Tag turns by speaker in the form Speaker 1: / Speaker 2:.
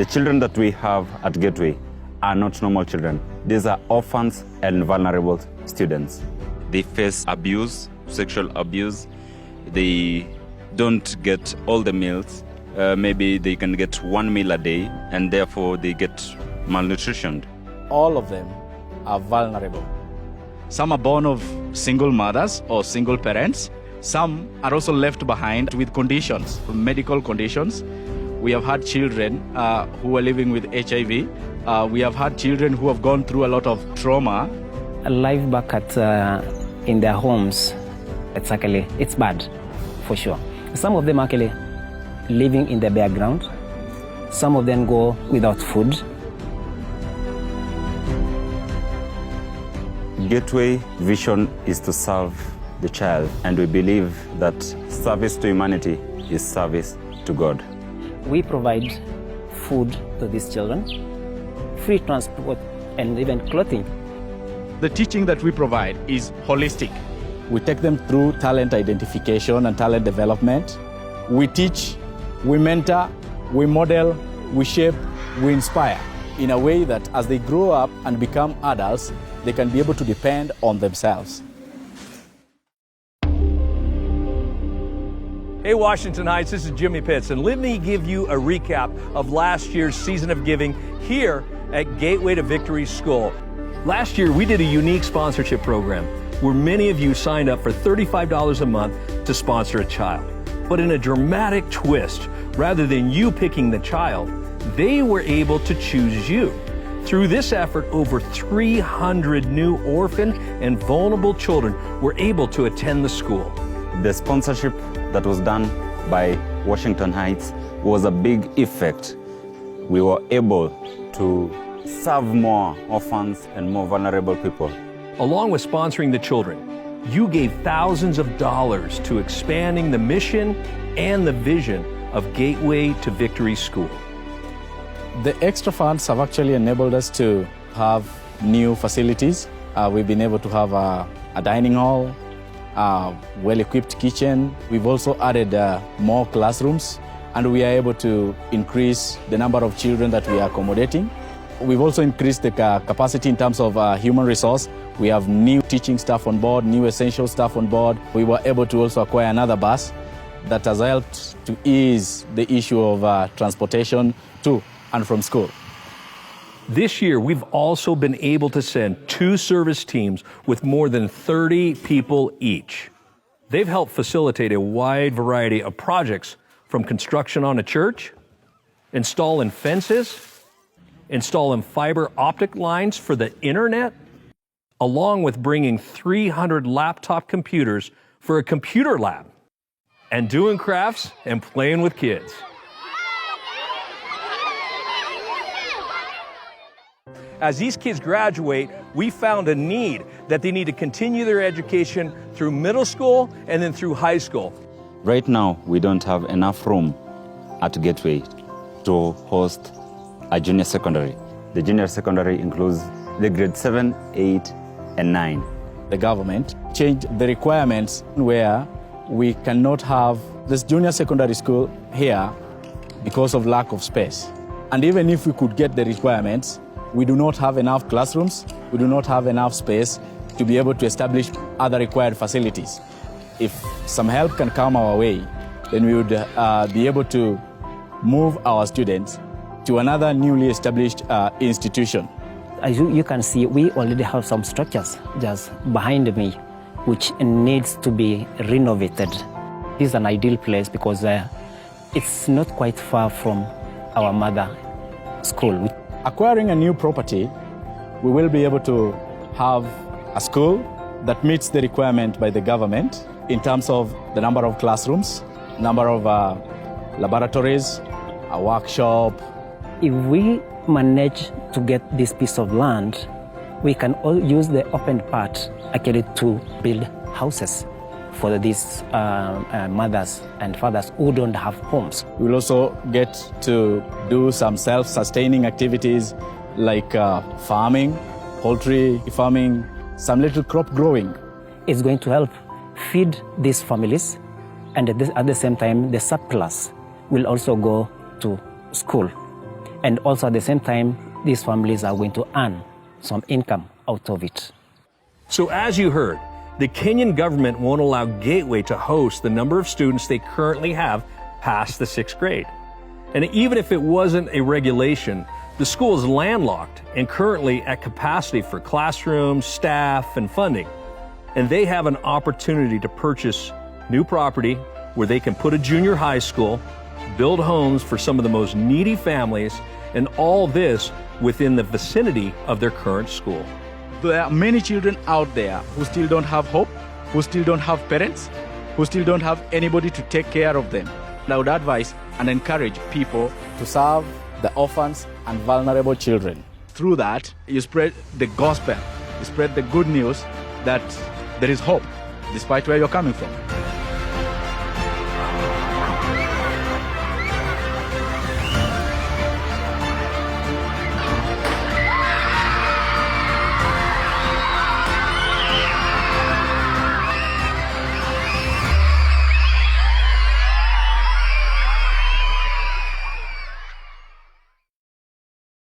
Speaker 1: The children that we have at Gateway are not normal children. These are orphans and vulnerable students. They face abuse, sexual abuse. They don't get all the meals. Maybe they can get one meal a day, and therefore they get malnutrition.
Speaker 2: All of them are vulnerable. Some are born of single mothers or single parents. Some are also left behind with conditions, medical conditions. We have had children who are living with HIV. We have had children who have gone through a lot of trauma.
Speaker 3: Life back in their homes, it's bad, for sure. Some of them actually living in the background. Some of them go without food.
Speaker 1: Gateway vision is to serve the child, and we believe that service to humanity is service to God.
Speaker 3: We provide food to these children, free transport, and even clothing.
Speaker 2: The teaching that we provide is holistic. We take them through talent identification and talent development. We teach, we mentor, we model, we shape, we inspire in a way that as they grow up and become adults, they can be able to depend on themselves.
Speaker 4: Hey Washington Heights, this is Jimmy Pitts, and let me give you a recap of last year's season of giving here at Gateway to Victory School. Last year, we did a unique sponsorship program where many of you signed up for $35 a month to sponsor a child. But in a dramatic twist, rather than you picking the child, they were able to choose you. Through this effort, over 300 new orphan and vulnerable children were able to attend the school.
Speaker 1: The sponsorship that was done by Washington Heights was a big effect. We were able to serve more orphans and more vulnerable people.
Speaker 4: Along with sponsoring the children, you gave thousands of dollars to expanding the mission and the vision of Gateway to Victory School.
Speaker 2: The extra funds have actually enabled us to have new facilities. We've been able to have a dining hall, a well-equipped kitchen. We've also added more classrooms, and we are able to increase the number of children that we are accommodating. We've also increased the capacity in terms of human resource. We have new teaching staff on board, new essential staff on board. We were able to also acquire another bus that has helped to ease the issue of transportation to and from school.
Speaker 4: This year, we've also been able to send 2 service teams with more than 30 people each. They've helped facilitate a wide variety of projects, from construction on a church, installing fences, installing fiber optic lines for the internet, along with bringing 300 laptop computers for a computer lab, and doing crafts and playing with kids. As these kids graduate, we found a need that they need to continue their education through middle school and then through high school.
Speaker 1: Right now, we don't have enough room at Gateway to host a junior secondary. The junior secondary includes the grade 7, 8, and 9.
Speaker 2: The government changed the requirements where we cannot have this junior secondary school here because of lack of space. And even if we could get the requirements, we do not have enough classrooms, we do not have enough space to be able to establish other required facilities. If some help can come our way, then we would be able to move our students to another newly established institution.
Speaker 3: As you can see, we already have some structures just behind me, which needs to be renovated. This is an ideal place because it's not quite far from our mother school.
Speaker 2: Acquiring a new property, we will be able to have a school that meets the requirement by the government in terms of the number of classrooms, number of laboratories, a workshop.
Speaker 3: If we manage to get this piece of land, we can all use the open part actually to build houses for these mothers and fathers who don't have homes.
Speaker 2: We'll also get to do some self-sustaining activities like farming, poultry farming, some little crop growing.
Speaker 3: It's going to help feed these families, and at the same time, the surplus will also go to school. And also at the same time, these families are going to earn some income out of it.
Speaker 4: So as you heard, the Kenyan government won't allow Gateway to host the number of students they currently have past the 6th grade. And even if it wasn't a regulation, the school is landlocked and currently at capacity for classrooms, staff, and funding. And they have an opportunity to purchase new property where they can put a junior high school, build homes for some of the most needy families, and all this within the vicinity of their current school.
Speaker 2: There are many children out there who still don't have hope, who still don't have parents, who still don't have anybody to take care of them. I would advise and encourage people to serve the orphans and vulnerable children. Through that, you spread the gospel, you spread the good news that there is hope, despite where you're coming from.